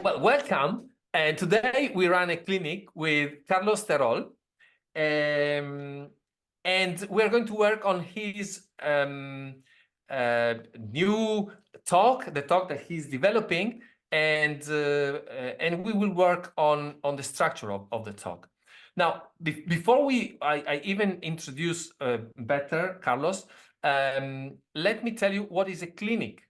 Well, welcome. And today we run a clinic with Carlos Terol. And we're going to work on his new talk, the talk that he's developing, and we will work on the structure of the talk. Now, before I even introduce better Carlos, let me tell you what is a clinic.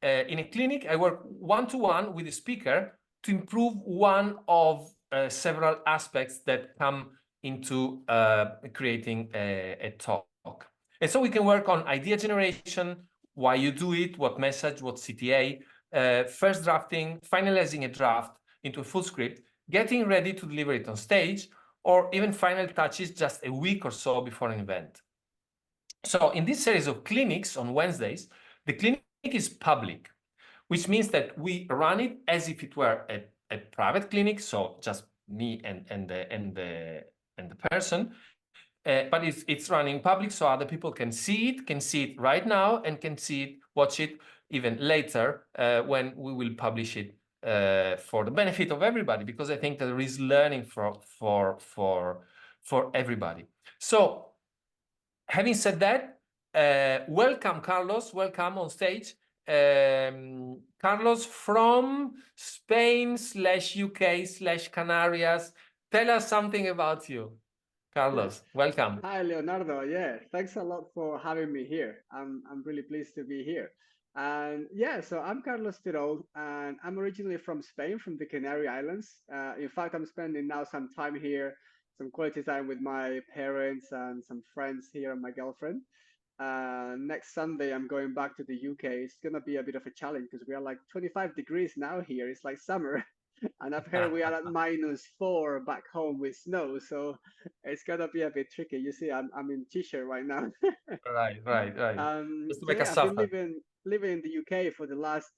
In a clinic, I work one-to-one with a speaker to improve one of several aspects that come into creating a talk. And so we can work on idea generation, why you do it, what message, what CTA, first drafting, finalizing a draft into a full script, getting ready to deliver it on stage, or even final touches just a week or so before an event. So in this series of clinics on Wednesdays, the clinic is public, which means that we run it as if it were a private clinic, so just me and the person, but it's running public, so other people can see it right now, and can see it, watch it even later when we will publish it for the benefit of everybody, because I think that there is learning for everybody. So, having said that, welcome, Carlos. Welcome on stage. Carlos from Spain/UK/Canarias. Tell us something about you, Carlos. Welcome. Hi, Leonardo. Yeah, thanks a lot for having me here. I'm really pleased to be here. And yeah, so I'm Carlos Terol, and I'm originally from Spain, from the Canary Islands. In fact, I'm spending now some time here, some quality time with my parents and some friends here and my girlfriend. Next Sunday, I'm going back to the UK. It's gonna be a bit of a challenge because we are like 25 degrees now here. It's like summer. And I've heard we are at -4 back home with snow, so it's gonna be a bit tricky. You see, I'm in t-shirt right now. Right. Just to So make us yeah, I've been suffer. living in the UK for the last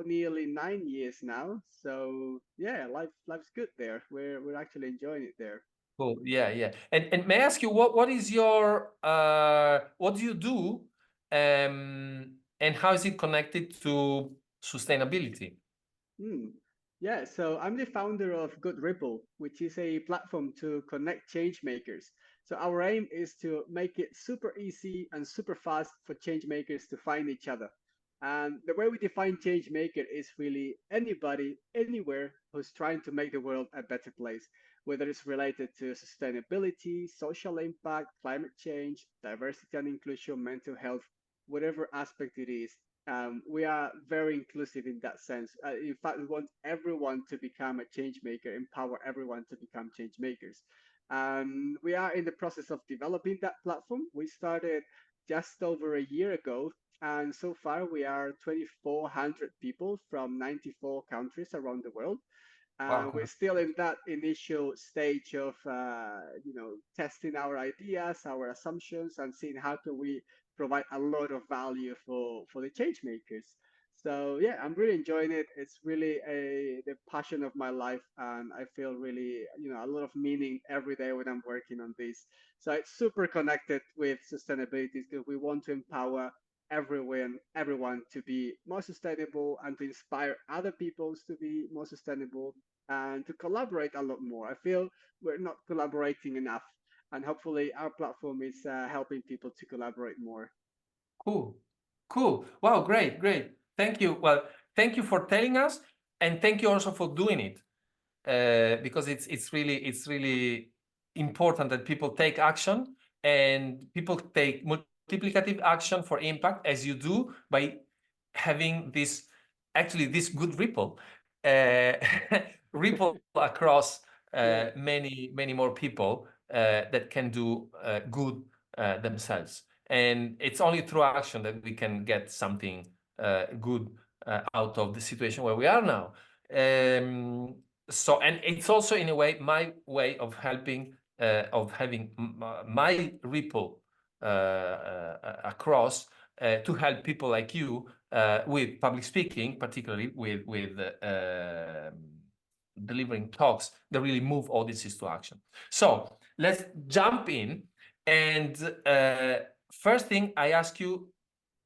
nearly 9 years now. So yeah, life's good there. We're actually enjoying it there. Cool. Yeah. And may I ask you what is your what do you do, and how is it connected to sustainability? Hmm. Yeah, so I'm the founder of Good Ripple, which is a platform to connect change makers. So our aim is to make it super easy and super fast for change makers to find each other. And the way we define change maker is really anybody, anywhere who's trying to make the world a better place, whether it's related to sustainability, social impact, climate change, diversity and inclusion, mental health, whatever aspect it is. We are very inclusive in that sense. In fact, we want everyone to become a change maker, empower everyone to become change makers. We are in the process of developing that platform. We started just over a year ago, and so far we are 2,400 people from 94 countries around the world. Wow. We're still in that initial stage of testing our ideas, our assumptions, and seeing how can we provide a lot of value for the change makers. So yeah, I'm really enjoying it. It's really the passion of my life, and I feel really a lot of meaning every day when I'm working on this. So it's super connected with sustainability because we want to empower everyone to be more sustainable and to inspire other people to be more sustainable and to collaborate a lot more. I feel we're not collaborating enough, and hopefully our platform is helping people to collaborate more. Cool. Wow, great. Thank you. Well, thank you for telling us, and thank you also for doing it, because it's really important that people take action, and people take multiplicative action for impact, as you do by having this good ripple ripple across many more people that can do good themselves. And it's only through action that we can get something good out of the situation where we are now. So, and it's also in a way my way of helping, of having my ripple across to help people like you with public speaking, particularly with delivering talks that really move audiences to action. So let's jump in. And first thing I ask you,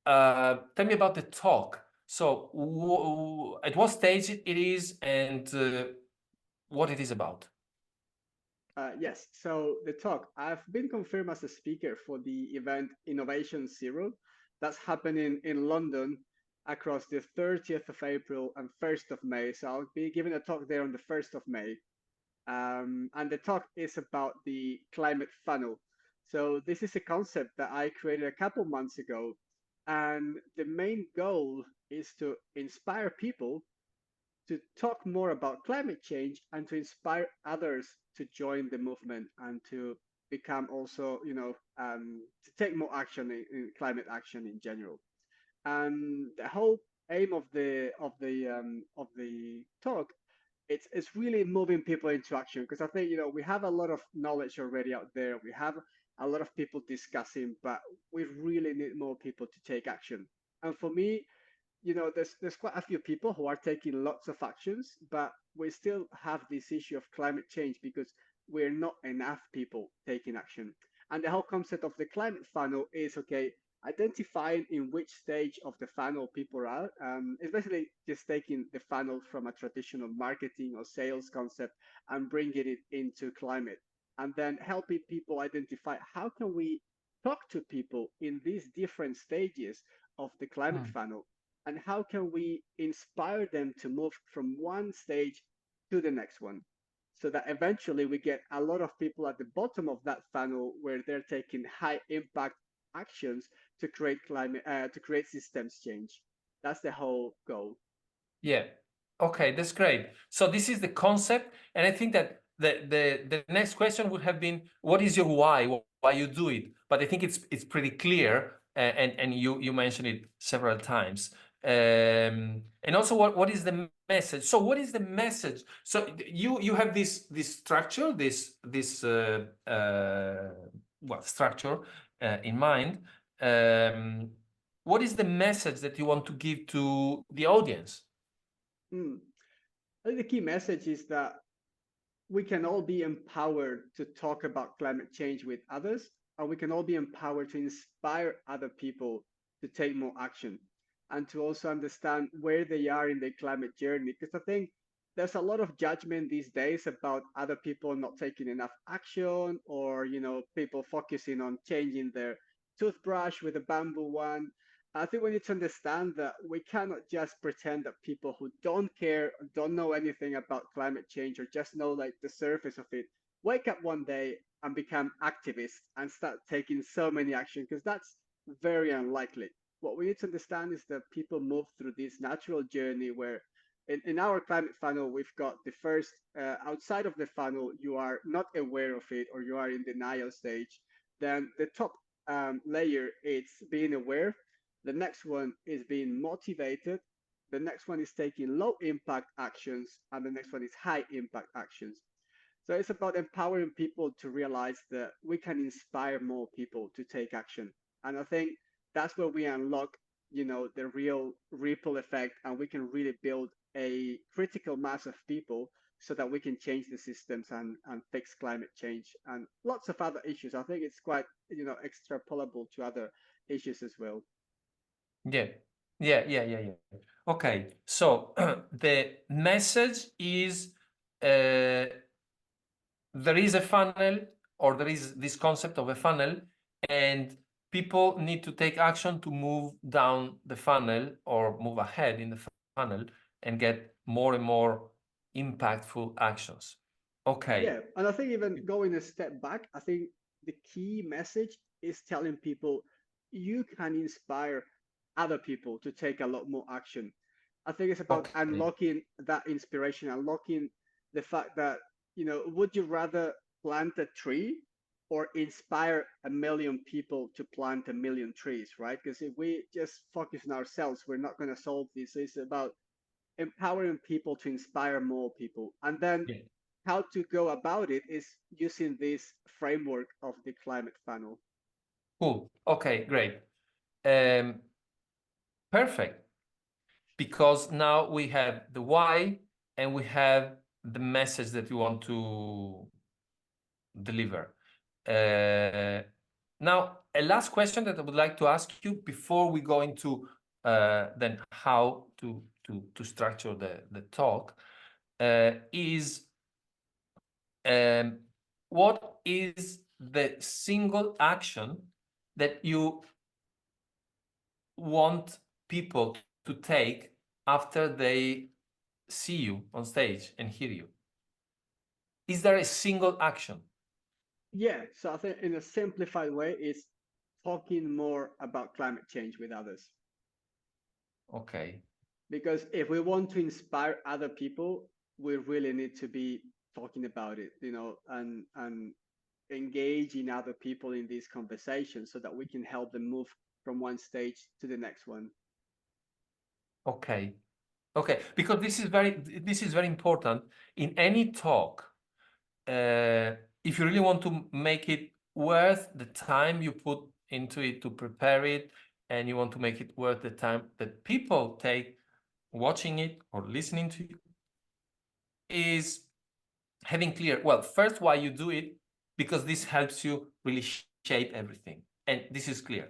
tell me about the talk. So at what stage it is, and what it is about. Yes, so the talk, I've been confirmed as a speaker for the event Innovation Zero. That's happening in London across the 30th of April and 1st of May. So I'll be giving a talk there on the 1st of May. And the talk is about the climate funnel. So this is a concept that I created a couple months ago. And the main goal is to inspire people to talk more about climate change and to inspire others to join the movement and to become also, to take more action in climate action in general. And the whole aim of the talk, it's really moving people into action, because I think we have a lot of knowledge already out there. We have a lot of people discussing, but we really need more people to take action. And for me, there's quite a few people who are taking lots of actions, but we still have this issue of climate change because we're not enough people taking action. And the whole concept of the climate funnel is, okay, identifying in which stage of the funnel people are. It's basically just taking the funnel from a traditional marketing or sales concept and bringing it into climate, and then helping people identify how can we talk to people in these different stages of the climate funnel, and how can we inspire them to move from one stage to the next one, so that eventually we get a lot of people at the bottom of that funnel where they're taking high impact actions to create to create systems change. That's the whole goal. Yeah. Okay, that's great. So this is the concept, and I think that the next question would have been, what is your why? Why you do it? But I think it's pretty clear, and you mentioned it several times. And also, what is the message? So what is the message? So you have this structure, this structure in mind. What is the message that you want to give to the audience? I think the key message is that we can all be empowered to talk about climate change with others, and we can all be empowered to inspire other people to take more action and to also understand where they are in their climate journey. Because I think there's a lot of judgment these days about other people not taking enough action, or people focusing on changing their toothbrush with a bamboo one. I think we need to understand that we cannot just pretend that people who don't care, don't know anything about climate change, or just know like the surface of it, wake up one day and become activists and start taking so many actions, because that's very unlikely. What we need to understand is that people move through this natural journey where in our climate funnel, we've got the first, outside of the funnel, you are not aware of it or you are in denial stage. Then the top layer, it's being aware. The next one is being motivated. The next one is taking low impact actions. And the next one is high impact actions. So it's about empowering people to realize that we can inspire more people to take action. And I think that's where we unlock, the real ripple effect, and we can really build a critical mass of people so that we can change the systems and fix climate change and lots of other issues. I think it's quite, extrapolable to other issues as well. Yeah. Okay, so the message is there is a funnel, or there is this concept of a funnel, and people need to take action to move down the funnel or move ahead in the funnel and get more and more impactful actions. Okay. Yeah, and I think even going a step back, I think the key message is telling people you can inspire other people to take a lot more action. I think it's about Okay. unlocking that inspiration, unlocking the fact that, would you rather plant a tree or inspire 1 million people to plant 1 million trees, right? Because if we just focus on ourselves, we're not going to solve this. So it's about empowering people to inspire more people. And then Yeah. how to go about it is using this framework of the climate funnel. Cool. Okay, great. Perfect. Because now we have the why and we have the message that you want to deliver. Now, a last question that I would like to ask you before we go into then how to structure the talk is what is the single action that you want people to take after they see you on stage and hear you? Is there a single action? Yeah, so I think in a simplified way, is talking more about climate change with others. Okay. Because if we want to inspire other people, we really need to be talking about it, and engaging other people in these conversations so that we can help them move from one stage to the next one. Okay. Okay. Because this is very important in any talk. If you really want to make it worth the time you put into it to prepare it, and you want to make it worth the time that people take watching it or listening to you, is having clear, well, first why you do it, because this helps you really shape everything. And this is clear.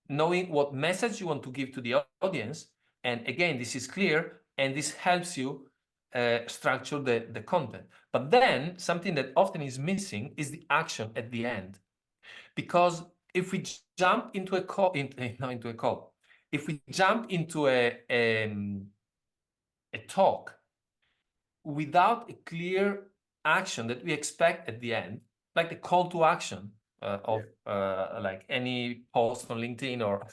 Knowing what message you want to give to the audience. And again, this is clear, and this helps you structure the content. But then something that often is missing is the action at the end. Because if we jump into a call, if we jump into a talk without a clear action that we expect at the end, like the call to action of like any post on LinkedIn or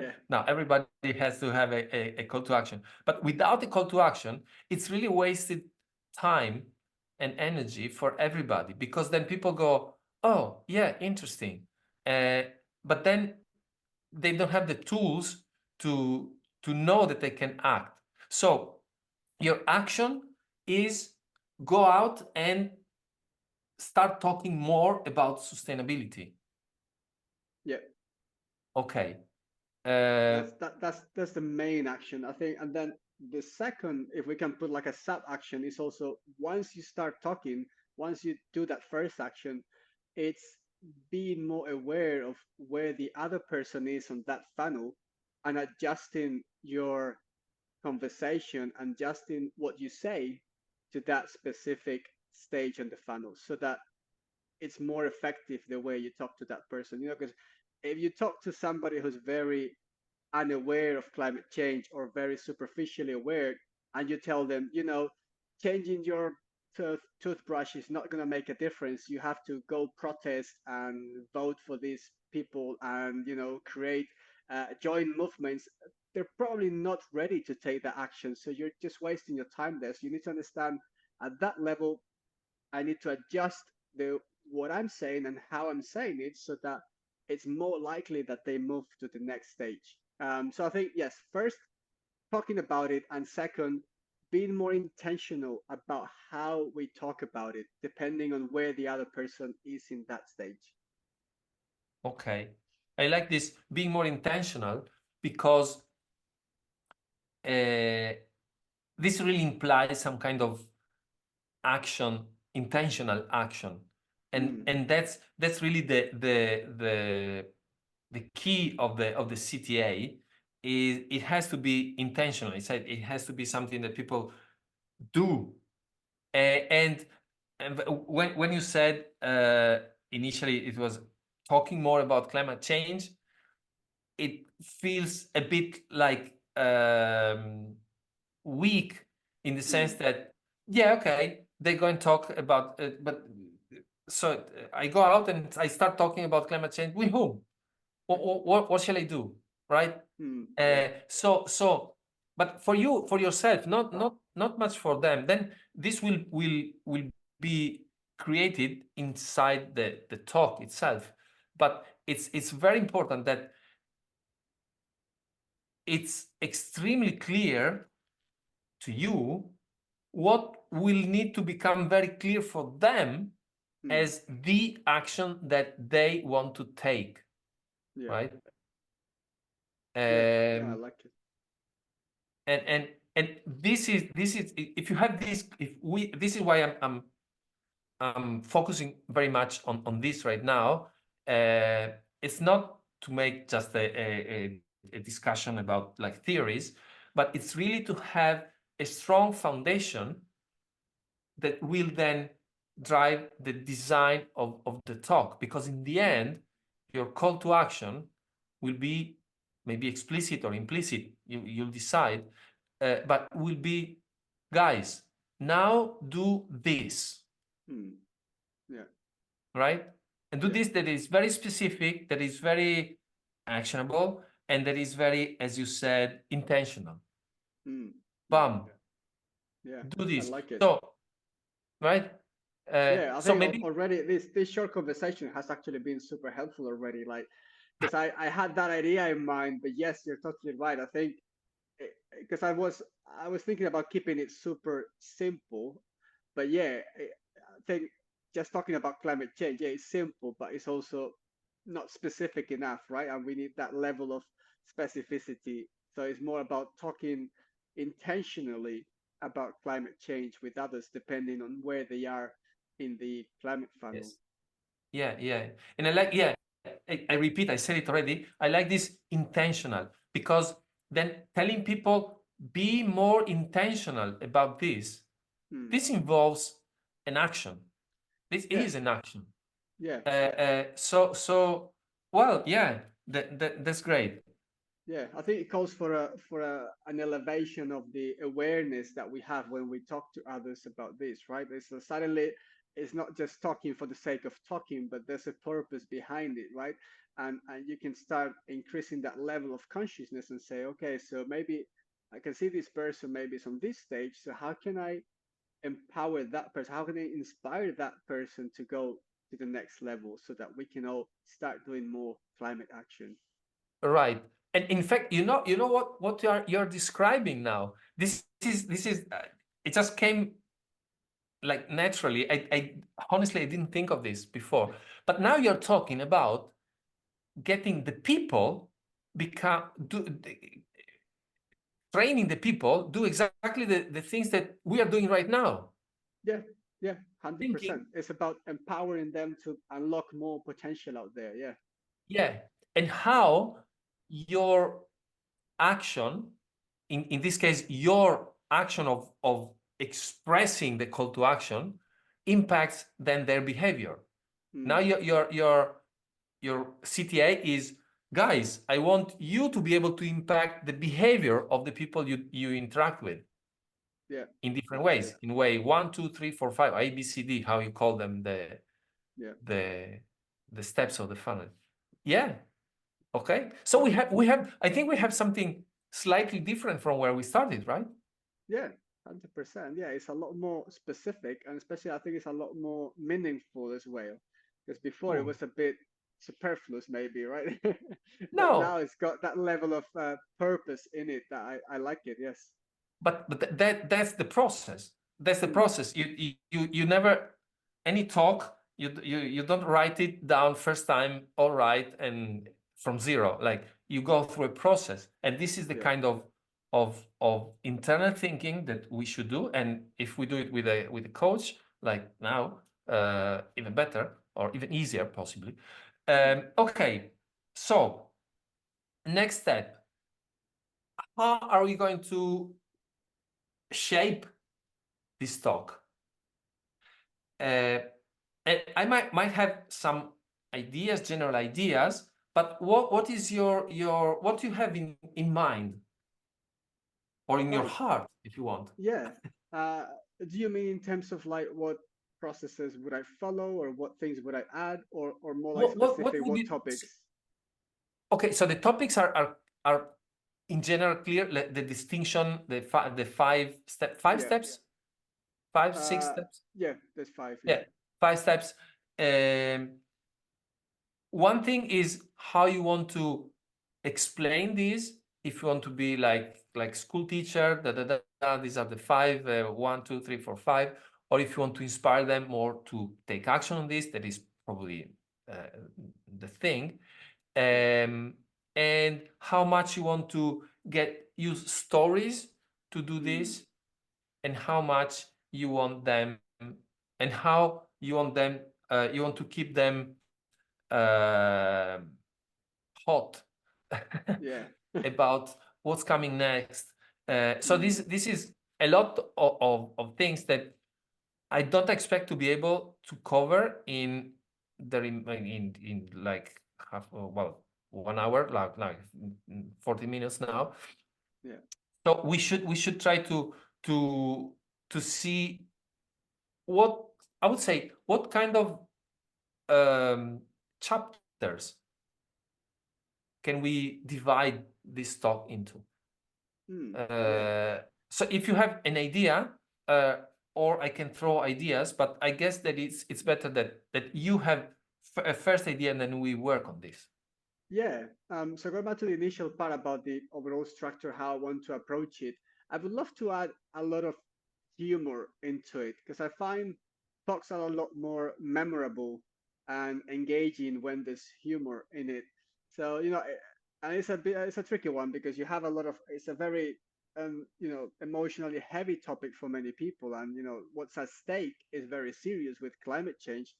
Yeah. now everybody has to have a call to action. But without a call to action, it's really wasted time and energy for everybody, because then people go, oh, yeah, interesting. But then they don't have the tools to know that they can act. So your action is go out and start talking more about sustainability. Yeah. Okay. That's the main action, I think. And then the second, if we can put like a sub action, is also once you start talking, once you do that first action, it's being more aware of where the other person is on that funnel and adjusting your conversation and adjusting what you say to that specific stage on the funnel so that it's more effective the way you talk to that person. Because if you talk to somebody who's very unaware of climate change or very superficially aware, and you tell them, changing your toothbrush is not going to make a difference. You have to go protest and vote for these people and, create join movements. They're probably not ready to take that action. So you're just wasting your time there. So you need to understand at that level, I need to adjust the what I'm saying and how I'm saying it so that it's more likely that they move to the next stage. So I think yes, first talking about it, and second, being more intentional about how we talk about it, depending on where the other person is in that stage. Okay. I like this, being more intentional, because this really implies some kind of action, intentional action. And that's really the key of the CTA. Is it has to be intentional. It has to be something that people do. And when you said initially it was talking more about climate change, it feels a bit like weak, in the sense that, yeah, okay, they go and talk about it, but so I go out and I start talking about climate change with whom? What shall I do, right? Yeah. But for you, for yourself, not much for them. Then this will be created inside the talk itself. But it's very important that it's extremely clear to you what will need to become very clear for them as the action that they want to take, Yeah. right? Yeah, I like it. And this is if you have this, this is why I'm focusing very much on this right now, it's not to make just a discussion about like theories, but it's really to have a strong foundation that will then drive the design of the talk. Because in the end, your call to action will be maybe explicit or implicit, you'll decide, but will be, guys, now do this, Yeah. right? And do Yeah. this that is very specific, that is very actionable, and that is very, as you said, intentional. Bam, Yeah. do I this. like it. So, right? Yeah, I So think maybe, already this short conversation has actually been super helpful already. Like, because I had that idea in mind, but yes, you're totally right. I think because I was thinking about keeping it super simple, but yeah, I think just talking about climate change, yeah, it's simple, but it's also not specific enough, right? And we need that level of specificity. So it's more about talking intentionally about climate change with others, depending on where they are in the climate funnel. yes. Yeah. And I like, yeah, I repeat, I said it already. I like this intentional, because then telling people be more intentional about this. This involves an action. This Yeah, is an action. yeah, So well, yeah, that's great. yeah. I think it calls for an elevation of the awareness that we have when we talk to others about this, right? Suddenly it's not just talking for the sake of talking, but there's a purpose behind it, right? And you can start increasing that level of consciousness and say, okay, so maybe I can see this person maybe is on this stage. So how can I empower that person? How can I inspire that person to go to the next level so that we can all start doing more climate action? Right. And in fact, you know what you're describing now. This is it just came like naturally. I honestly I didn't think of this before. But now you're talking about getting the people training the people do exactly the things that we are doing right now. Yeah, yeah, 100%. Thinking, It's about empowering them to unlock more potential out there. Yeah, yeah. And how your action, in this case, your action of expressing the call to action impacts then their behavior. Now your CTA is, guys, I want you to be able to impact the behavior of the people you interact with yeah, in different ways, in way 1, 2, 3, 4, 5, A, B, C, D, how you call them, yeah, the steps of the funnel. Yeah. Okay. So we have I think we have something slightly different from where we started, right? yeah, 100%. Yeah, it's a lot more specific, and especially I think it's a lot more meaningful as well. Because before it Oh. was a bit superfluous, maybe, right? But now No, it's got that level of purpose in it that I like it. Yes. but that's the process. That's the Mm, process. You never, any talk, you don't write it down first time, all right, and from zero. Like you go through a process, and this is the yeah. kind of internal thinking that we should do. And if we do it with a coach, like now, even better or even easier, possibly. Okay, so next step. How are we going to shape this talk? And I might have some ideas, general ideas, but what is your what do you have in mind or in your Oh, heart, if you want? yeah. Uh, do you mean in terms of like what processes would I follow, or what things would I add, or more like What specific would what be topics? okay? So the topics are in general clear. The distinction, the five Yeah. steps, five, six Uh, steps. yeah. There's five. Yeah. Yeah, 5 steps. Um, One thing is how you want to explain this. If you want to be like school teacher, these are the five, 1, 2, 3, 4, 5. Or if you want to inspire them more to take action on this, that is probably the thing. And how much you want to use stories to do Mm, this, and how much you want them, and how you want them, you want to keep them hot Yeah. about what's coming next. So Mm. this is a lot of things that I don't expect to be able to cover in in like half, well, 1 hour, like 40 minutes now. Yeah. So we should try to to see what I would say, what kind of chapters can we divide this talk into? Mm. Yeah. Uh, so if you have an idea, uh, or I can throw ideas, but I guess that it's better that you have a first idea and then we work on this. Yeah. So going back to the initial part about the overall structure, how I want to approach it, I would love to add a lot of humor into it because I find talks are a lot more memorable and engaging when there's humor in it. So, and it's a tricky one because you have a lot of, it's a very, emotionally heavy topic for many people. And, what's at stake is very serious with climate change.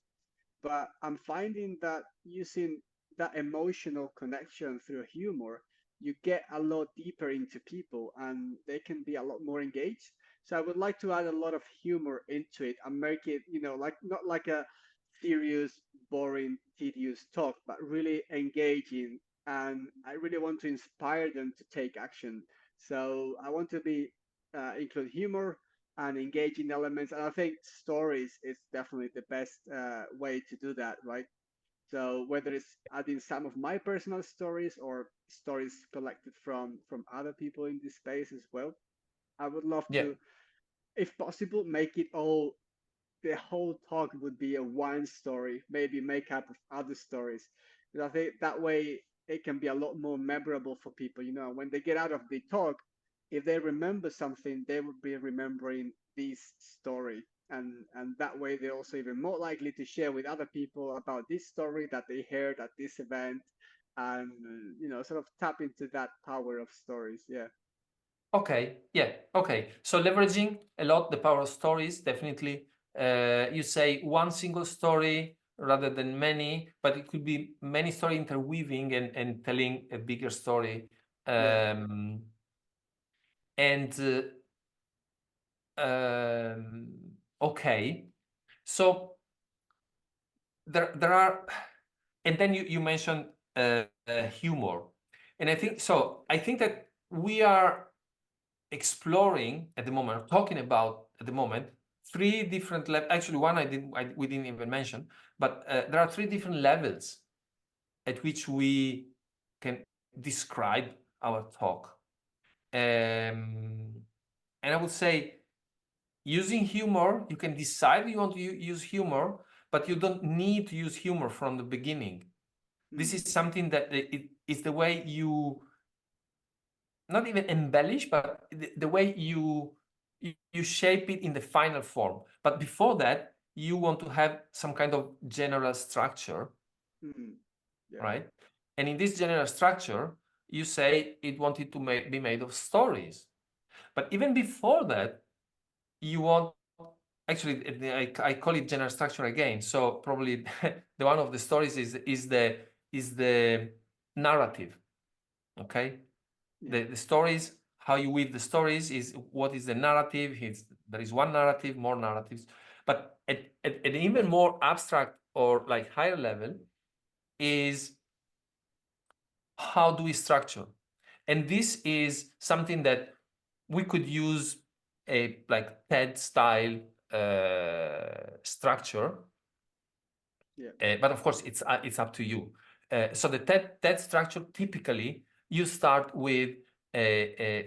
But I'm finding that using that emotional connection through humor, you get a lot deeper into people and they can be a lot more engaged. So I would like to add a lot of humor into it and make it, like not like a serious, boring, tedious talk, but really engaging. And I really want to inspire them to take action. So I want to be include humor and engaging elements. And I think stories is definitely the best way to do that, right? So whether it's adding some of my personal stories or stories collected from other people in this space as well, I would love Yeah. to, if possible, make it all the whole talk would be a one story, maybe make up of other stories. Because I think that way it can be a lot more memorable for people. When they get out of the talk, if they remember something, they would be remembering this story. And that way they're also even more likely to share with other people about this story that they heard at this event and sort of tap into that power of stories. Yeah. Okay. Yeah. Okay. So leveraging a lot the power of stories, definitely. You say one single story rather than many, but it could be many story interweaving and telling a bigger story. Yeah. Um, and okay, so there are, and then you mentioned humor, and I think so. I think that we are exploring at the moment, talking about at the moment, three different levels. Actually, one we didn't even mention, but there are three different levels at which we can describe our talk. And I would say, using humor, you can decide you want to use humor, but you don't need to use humor from the beginning. This Mm, is something that it is the way you not even embellish, but the way you shape it in the final form. But before that, you want to have some kind of general structure, mm, yeah. right? And in this general structure, you say it wanted to be made of stories. But even before that, you want, actually, I call it general structure again. So probably the one of the stories is the narrative. Okay, Yeah. the stories, how you weave the stories is what is the narrative. There is one narrative, more narratives, but at an even more abstract or like higher level is how do we structure, and this is something that we could use a like TED style structure. Yeah. But of course, it's up to you. So the TED structure, typically, you start with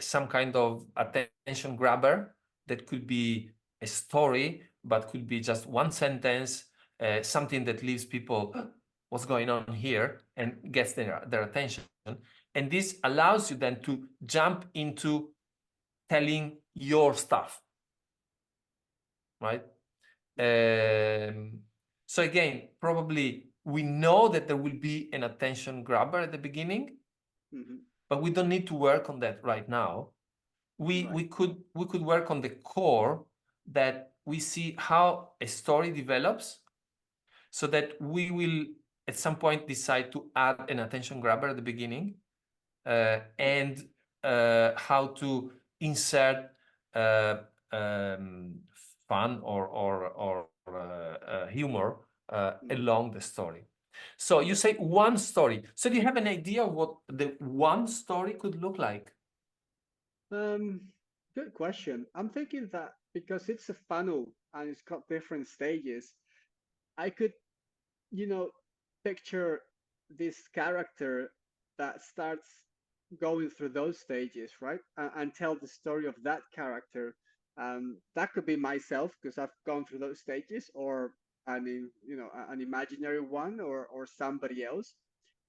some kind of attention grabber that could be a story, but could be just one sentence, something that leaves people, what's going on here, and gets their attention. And this allows you then to jump into telling your stuff, right? So again, probably we know that there will be an attention grabber at the beginning, Hmm. but we don't need to work on that right now. Right. We could work on the core, that we see how a story develops, so that we will at some point decide to add an attention grabber at the beginning, and how to insert fun or humor along the story. So you say one story. So do you have an idea of what the one story could look like? Good question. I'm thinking that because it's a funnel and it's got different stages, I could, you know, picture this character that starts going through those stages, right? And tell the story of that character. That could be myself because I've gone through those stages, or an imaginary one, or somebody else.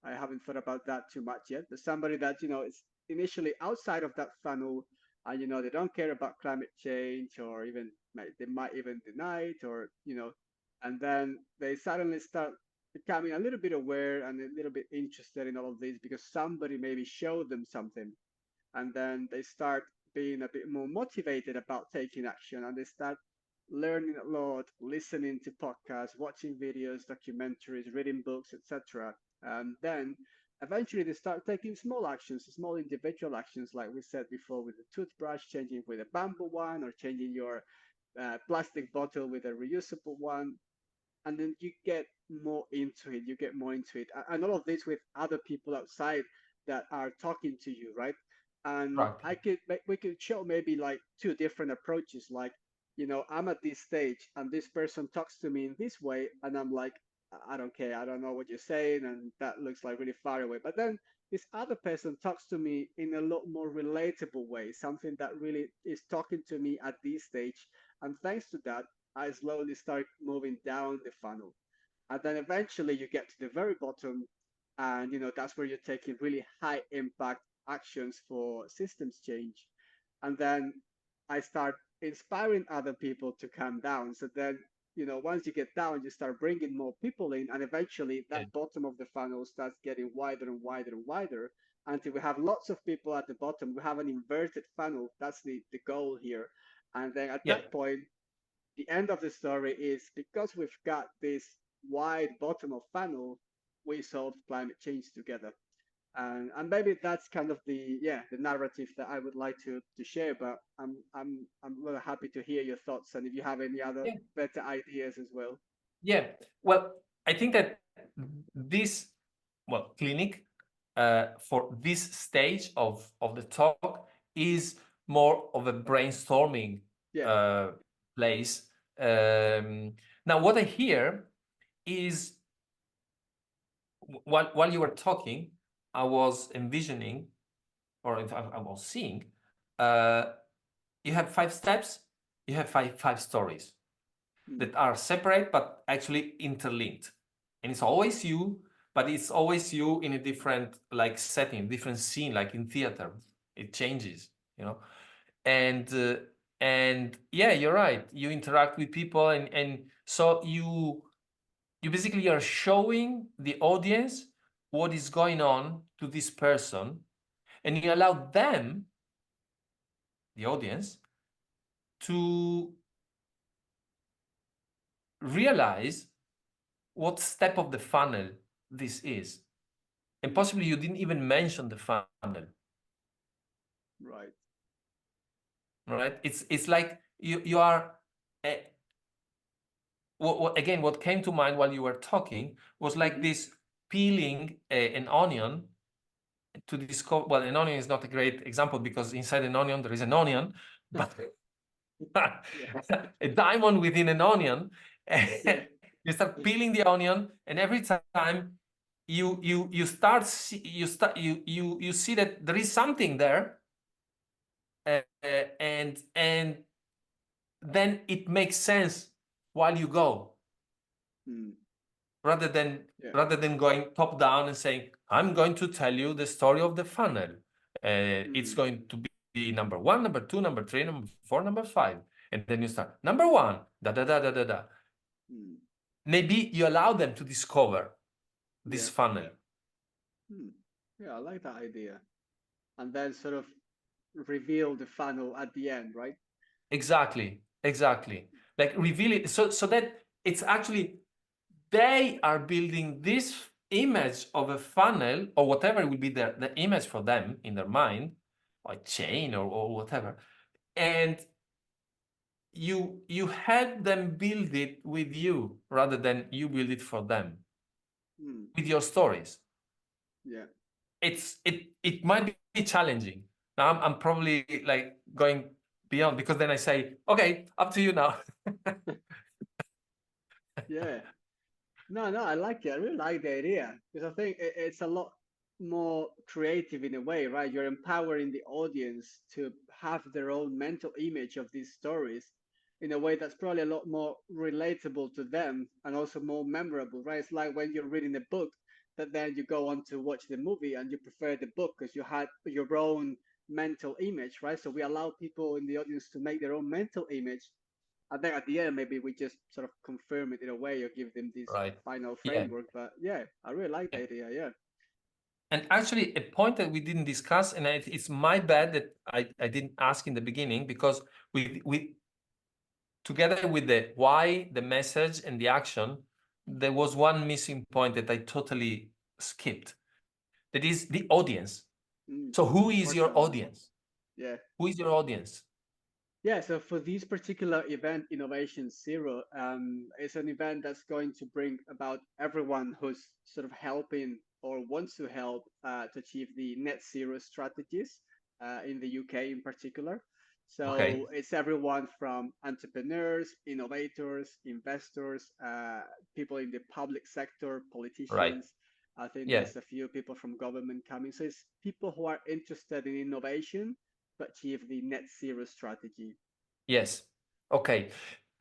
I haven't thought about that too much yet. But somebody that is initially outside of that funnel, and they don't care about climate change, or even they might even deny it, or and then they suddenly start becoming a little bit aware and a little bit interested in all of this because somebody maybe showed them something, and then they start being a bit more motivated about taking action, and they start learning a lot, listening to podcasts, watching videos, documentaries, reading books, etc. And then eventually they start taking small actions, small individual actions, like we said before, with the toothbrush, changing with a bamboo one, or changing your plastic bottle with a reusable one. And then you get more into it, and all of this with other people outside that are talking to you, right? And Right. we could show maybe like two different approaches, like I'm at this stage and this person talks to me in this way, and I'm like, I don't care, I don't know what you're saying, and that looks like really far away. But then this other person talks to me in a lot more relatable way, something that really is talking to me at this stage, and thanks to that I slowly start moving down the funnel. And then eventually you get to the very bottom, and that's where you're taking really high impact actions for systems change. And then I start inspiring other people to come down. So then, once you get down, you start bringing more people in, and eventually Yeah. that bottom of the funnel starts getting wider and wider and wider until we have lots of people at the bottom. We have an inverted funnel. That's the goal here. And then at Yeah. that point, the end of the story is, because we've got this wide bottom of funnel, we solved climate change together. And maybe that's kind of the narrative that I would like to share. But I'm really happy to hear your thoughts, and if you have any other Yeah. better ideas as well. Yeah. Well, I think that this clinic for this stage of the talk is more of a brainstorming Yeah. uh, place. Now, what I hear is while you were talking, I was envisioning, or in fact, I was seeing, you have 5 steps, you have five stories that are separate but actually interlinked, and it's always you, but it's always you in a different setting, different scene, like in theater. It changes, and yeah, you're right, you interact with people, and so you basically are showing the audience what is going on to this person, and you allow them, the audience, to realize what step of the funnel this is. And possibly you didn't even mention the funnel. Right. Right? It's like you are again, what came to mind while you were talking was like this peeling an onion to discover. Well, an onion is not a great example because inside an onion there is an onion, but a diamond within an onion. Yeah. You start peeling the onion, and every time you see that there is something there, and then it makes sense while you go, rather than going top down and saying, I'm going to tell you the story of the funnel. It's going to be number 1, number 2, number 3, number 4, number 5, and then you start number 1, da da da da da da. Maybe you allow them to discover this funnel. Yeah, I like that idea. And then sort of reveal the funnel at the end, right? Exactly. Like reveal it so that it's actually they are building this image of a funnel or whatever will be the image for them in their mind, like chain or whatever, and you help them build it with you rather than you build it for them with your stories. Yeah. It might be challenging. Now I'm probably like going beyond, because then I say, okay, up to you now. Yeah. No, no, I like it. I really like the idea because I think it's a lot more creative in a way, right? You're empowering the audience to have their own mental image of these stories in a way that's probably a lot more relatable to them and also more memorable, right? It's like when you're reading a book that then you go on to watch the movie and you prefer the book because you had your own mental image, right? So we allow people in the audience to make their own mental image. I think at the end, maybe we just sort of confirm it in a way or give them this Right. final Yeah. framework. But yeah, I really like the idea. Yeah. And actually, a point that we didn't discuss, and it's my bad that I didn't ask in the beginning, because we together with the why, the message, and the action, there was one missing point that I totally skipped. That is the audience. So who is your Important one. audience? Yeah. Who is your audience? Yeah, so for this particular event, Innovation Zero, it's an event that's going to bring about everyone who's sort of helping or wants to help to achieve the net zero strategies in the UK in particular. Okay. So it's everyone from entrepreneurs, innovators, investors, people in the public sector, Right. politicians. I think Yeah. there's a few people from government coming. So it's people who are interested in innovation to achieve the net zero strategy. Yes. Okay.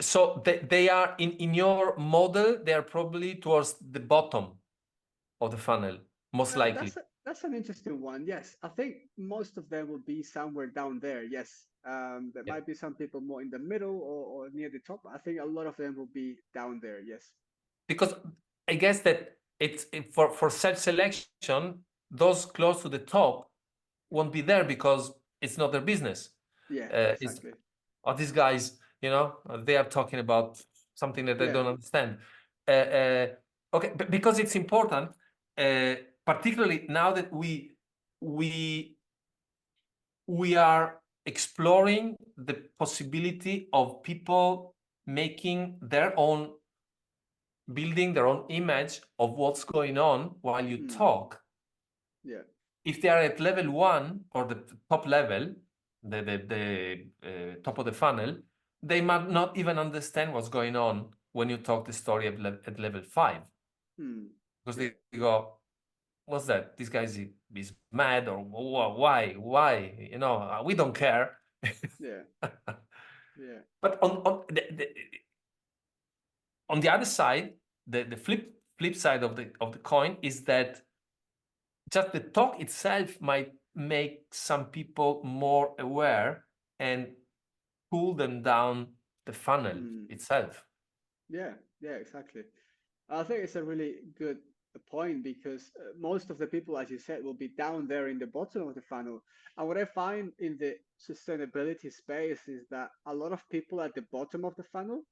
So they are in your model, they are probably towards the bottom of the funnel, most likely. That's an interesting one. Yes, I think most of them will be somewhere down there. Yes, there Yeah. might be some people more in the middle or near the top. I think a lot of them will be down there. Yes. Because I guess that for self-selection, those close to the top won't be there because it's not their business. Yeah. It's Exactly. these guys, they are talking about something that they Yeah. don't understand. Okay, because it's important, particularly now that we we are exploring the possibility of people making their own, building their own image of what's going on while you Mm. talk. Yeah. If they are at level 1 or the top level, the top of the funnel, they might not even understand what's going on when you talk the story at level 5, Mm. because Yeah. they go, what's that? This guy is mad, or why? We don't care. Yeah. Yeah. But on the other side, the flip side of the coin is that just the talk itself might make some people more aware and pull them down the funnel Mm. itself. Yeah. Yeah. Exactly. I think it's a really good point because most of the people, as you said, will be down there in the bottom of the funnel. And what I find in the sustainability space is that a lot of people at the bottom of the funnel,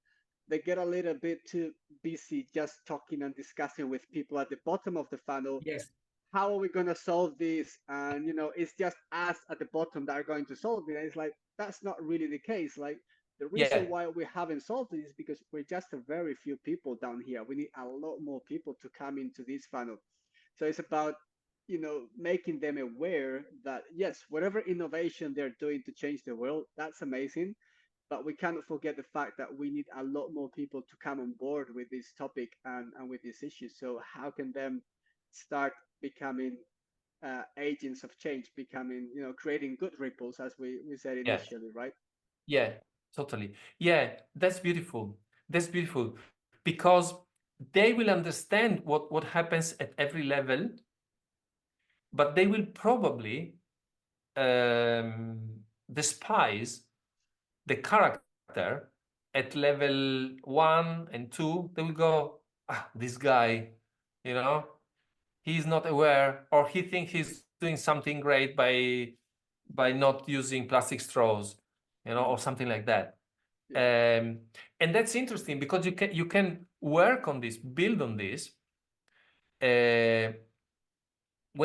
they get a little bit too busy just talking and discussing with people at the bottom of the funnel. Yes. How are we going to solve this? And it's just us at the bottom that are going to solve it. And it's like that's not really the case. Like the Yeah. reason why we haven't solved it is because we're just a very few people down here. We need a lot more people to come into this funnel. So it's about making them aware that yes, whatever innovation they're doing to change the world, that's amazing, but we cannot forget the fact that we need a lot more people to come on board with this topic and with this issue. So how can them start becoming agents of change, becoming, creating good ripples, as we said Yeah. initially, right? Yeah. Totally. Yeah. That's beautiful. That's beautiful, because they will understand what happens at every level, but they will probably despise the character at level 1 and 2. They will go, this guy, he's not aware, or he thinks he's doing something great by not using plastic straws, or something like that. Yeah. And that's interesting because you can work on this, build on this, when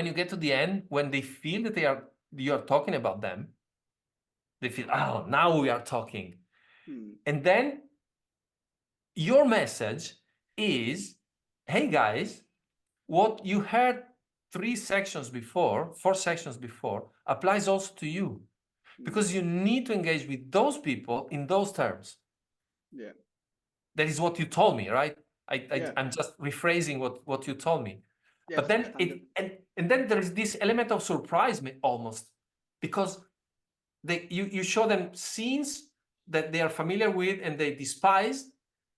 you get to the end, when they feel that you are talking about them, they feel, oh, now we are talking. And then your message is, hey guys, what you heard 4 sections before applies also to you, because you need to engage with those people in those terms. Yeah. That is what you told me, right? Yeah. I'm just rephrasing what you told me. Yes, But then standard. and then there is this element of surprise almost, because you show them scenes that they are familiar with and they despise,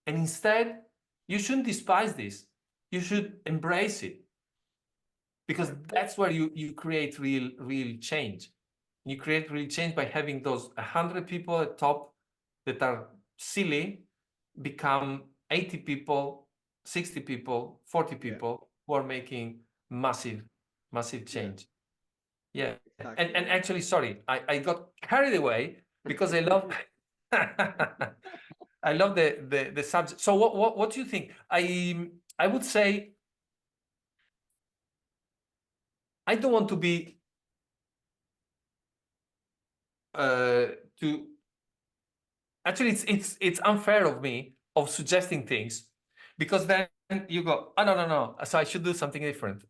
and instead you shouldn't despise this. You should embrace it, because that's where you create real change. You create real change by having those 100 people at top that are silly become 80 people, 60 people, 40 people who are making massive change. Yeah. Exactly. And actually, sorry, I got carried away because I love I love the subject. So what do you think? I would say I don't want to be to actually it's unfair of me of suggesting things, because then you go, oh no, so I should do something different.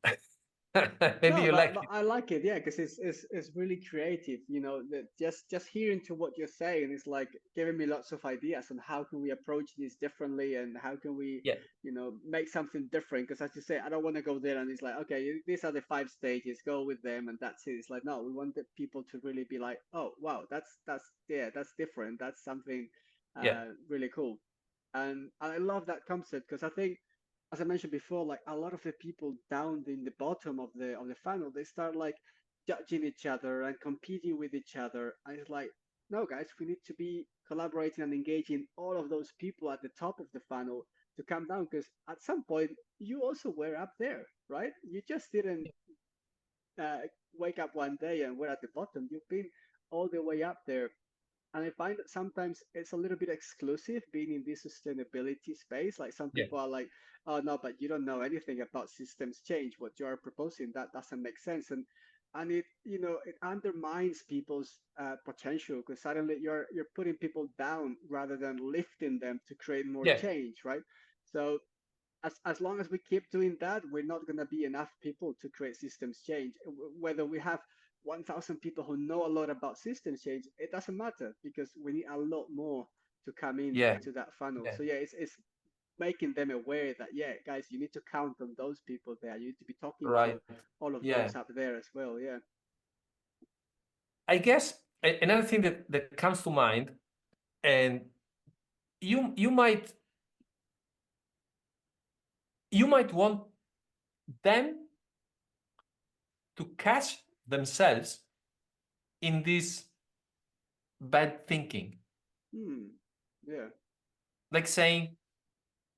Maybe No, you like but it. I like it, yeah, because it's really creative. You know, that just hearing to what you're saying is like giving me lots of ideas on how can we approach this differently and how can we, Yeah, make something different. Because as you say, I don't want to go there and it's like, okay, these are the 5 stages, go with them, and that's it. It's like, no, we want the people to really be like, oh wow, that's yeah, that's different. That's something yeah, really cool, and I love that concept because I think, as I mentioned before, like a lot of the people down in the bottom of the funnel, they start like judging each other and competing with each other. And it's like, no, guys, we need to be collaborating and engaging all of those people at the top of the funnel to come down, because at some point you also were up there, right? You just didn't uh, wake up one day and we're at the bottom. You've been all the way up there. And I find that sometimes it's a little bit exclusive being in this sustainability space. Like some yeah, people are like, oh no, but you don't know anything about systems change. What you are proposing, that doesn't make sense. And it, it undermines people's potential, because suddenly you're putting people down rather than lifting them to create more yeah, change, right? So as long as we keep doing that, we're not going to be enough people to create systems change. Whether we have 1,000 people who know a lot about systems change, it doesn't matter, because we need a lot more to come in yeah, into that funnel. yeah. So yeah, it's making them aware that, yeah, guys, you need to count on those people there. You need to be talking to Right. all of Yeah. those up there as well. Yeah. I guess another thing that comes to mind, and you might want them to catch themselves in this bad thinking. Yeah. Like saying,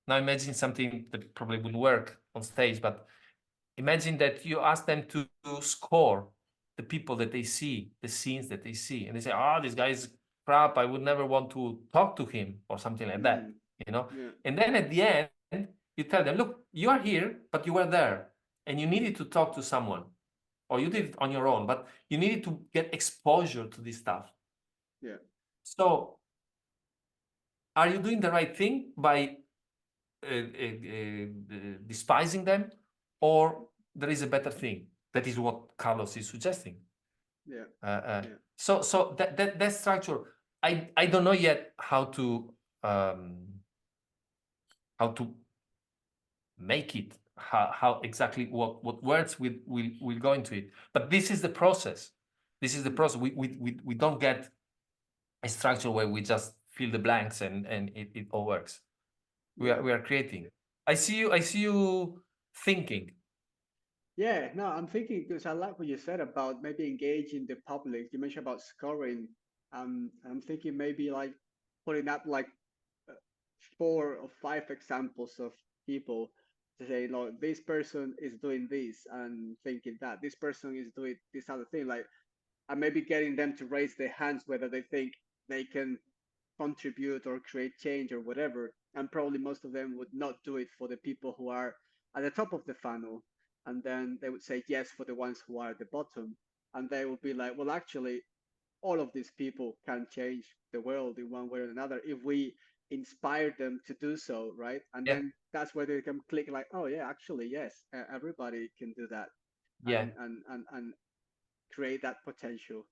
now imagine something that probably would work on stage, but imagine that you ask them to score the people that they see, the scenes that they see, and they say, oh, this guy is crap, I would never want to talk to him, or something like that, Yeah. And then at the end, you tell them, look, you are here, but you were there, and you needed to talk to someone, or you did it on your own, but you needed to get exposure to this stuff. Yeah. So are you doing the right thing by despising them, or there is a better thing? That is what Carlos is suggesting. Yeah. Yeah. So that structure, I don't know yet how to make it, how exactly what words will go into it. But this is the process. This is the process. We don't get a structure where we just fill the blanks and it all works. We Yeah. are creating. I see you thinking. Yeah, no, I'm thinking, because I like what you said about maybe engaging the public. You mentioned about scoring. I'm thinking maybe like putting up like 4 or 5 examples of people to say, no, this person is doing this, and thinking that this person is doing this other thing. Like, and maybe getting them to raise their hands whether they think they can contribute or create change or whatever. And probably most of them would not do it for the people who are at the top of the funnel, and then they would say yes for the ones who are at the bottom, and they would be like, well, actually, all of these people can change the world in one way or another if we inspire them to do so, right? And Yeah. then that's where they can click like, oh yeah, actually, yes, everybody can do that, Yeah. and create that potential.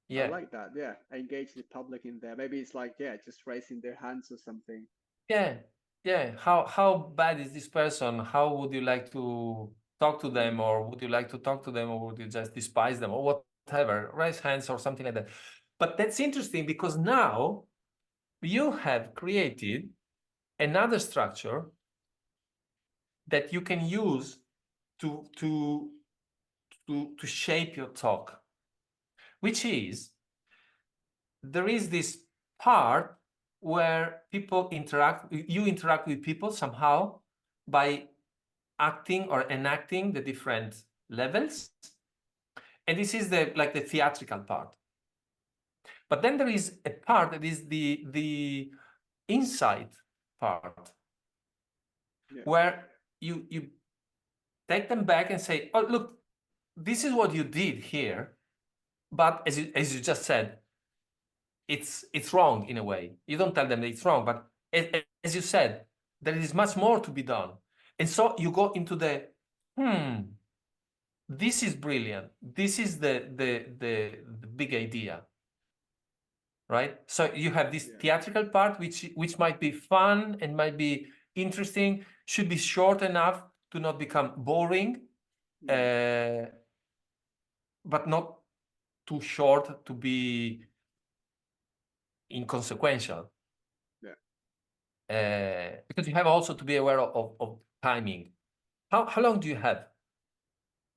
I Yeah. like that. Yeah, engage the public in there. Maybe it's like, yeah, just raising their hands or something. Yeah. Yeah. How bad is this person? How would you like to talk to them, Mm, or would you like to talk to them, or would you just despise them, or whatever? Raise hands or something like that. But that's interesting because now you have created another structure that you can use to shape your talk, which is there is this part where people interact, you interact with people somehow by acting or enacting the different levels. And this is the like the theatrical part. But then there is a part that is the insight part, yeah. where you take them back and say, oh, look, this is what you did here. But as you just said, it's wrong in a way. You don't tell them that it's wrong, but as you said, there is much more to be done. And so you go into the, this is brilliant. This is the big idea, right? So you have this Yeah. theatrical part, which might be fun and might be interesting, should be short enough to not become boring, Mm, but not too short to be inconsequential. yeah. Because you have also to be aware of timing. How long do you have?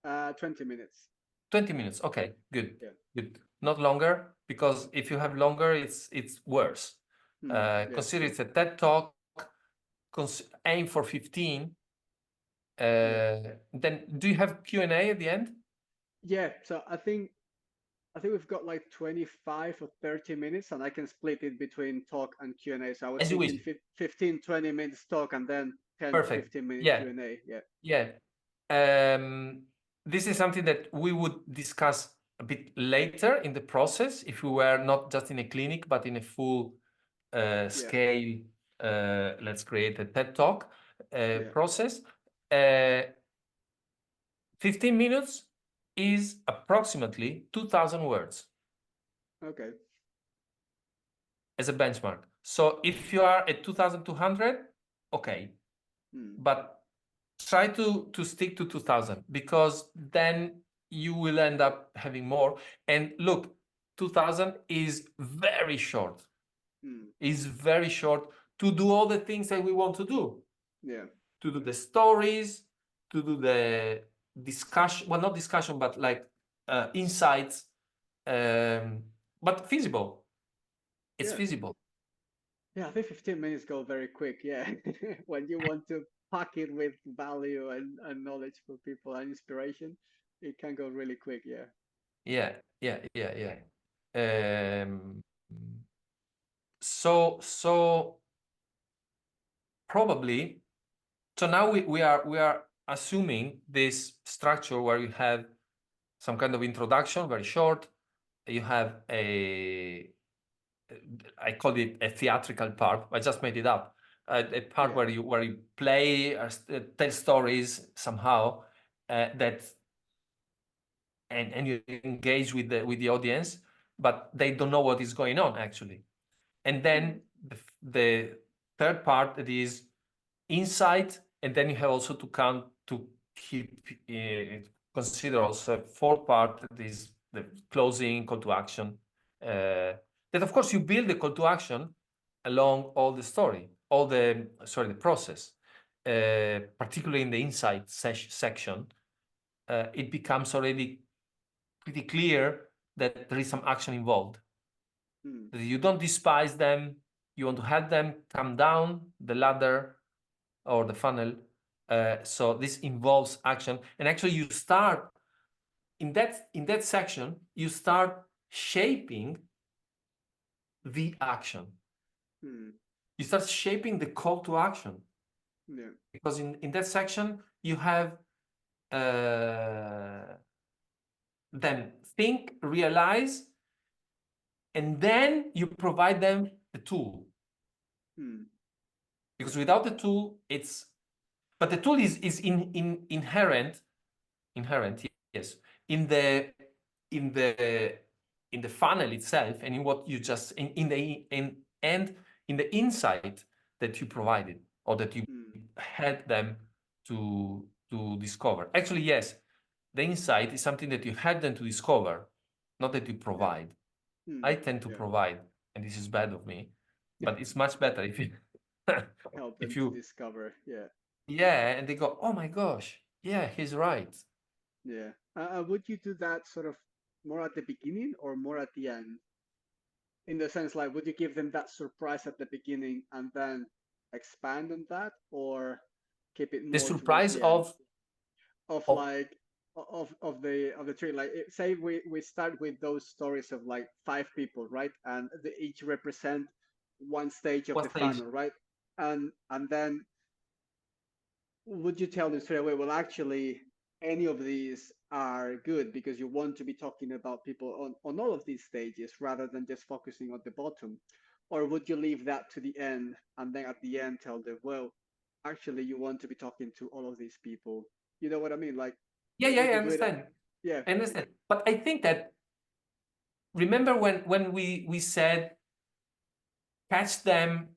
20 minutes. 20 minutes. Okay, good, Yeah. good. Not longer, because if you have longer, it's worse. Yeah. Consider it's a TED Talk. Aim for 15. Yeah. Then do you have Q&A at the end? Yeah. So I think we've got like 25 or 30 minutes, and I can split it between talk and Q&A. So I was As you wish. thinking 15, 20 minutes talk and then 10, Perfect. 15-minute Yeah, Q&A. Yeah. yeah. This is something that we would discuss a bit later in the process if we were not just in a clinic, but in a full Yeah. scale, let's create a TED Talk Yeah. process. 15 minutes is approximately 2,000 words Okay. as a benchmark. So if you are at 2,200, okay, but try to stick to 2,000, because then you will end up having more. And look, 2,000 is very short. Is very short to do all the things that we want to do. Yeah. To do the stories, to do the discussion, well, not discussion, but like insights, but feasible. It's Yeah. feasible. Yeah. I think 15 minutes go very quick. Yeah. When you want to pack it with value and knowledge for people and inspiration, it can go really quick. Yeah. Yeah, yeah, yeah, yeah. So probably, so now we are assuming this structure where you have some kind of introduction, very short. You have I called it a theatrical part. I just made it up. A part Yeah. where you play or tell stories somehow, that and you engage with the audience, but they don't know what is going on actually. And then the third part, that is insight, and then you have also to count to keep consider also a fourth part, that is the closing call to action. That of course you build the call to action along all the story, the process, particularly in the insight section. It becomes already pretty clear that there is some action involved. That you don't despise them, you want to help them come down the ladder or the funnel. So this involves action, and actually you start in that section, you start shaping the action. You start shaping the call to action. Yeah. because in that section you have them think, realize, and then you provide them the tool. Mm. Because without the tool, but the tool is inherent, yes, in the in the in the funnel itself, and in what you just and in the insight that you provided or that you Mm. helped them to discover. Actually, yes, the insight is something that you help them to discover, not that you Yeah. provide. Mm. I tend to Yeah. provide, and this is bad of me, but it's much better if you Help them if to you discover. Yeah. yeah, and they go, oh my gosh, yeah, he's right. Yeah. Would you do that sort of more at the beginning or more at the end? In the sense, like, would you give them that surprise at the beginning and then expand on that, or keep it The more towards surprise the end? Of of like of the tree, like say we start with those stories of like five people, right, and they each represent one stage of what the stage? funnel, right, and then would you tell them straight away, well, actually, any of these are good because you want to be talking about people on all of these stages rather than just focusing on the bottom? Or would you leave that to the end and then at the end tell them, well, actually, you want to be talking to all of these people? You know what I mean? Like, Yeah, yeah, would I you do it? understand. Yeah. I understand. But I think that remember when we said catch them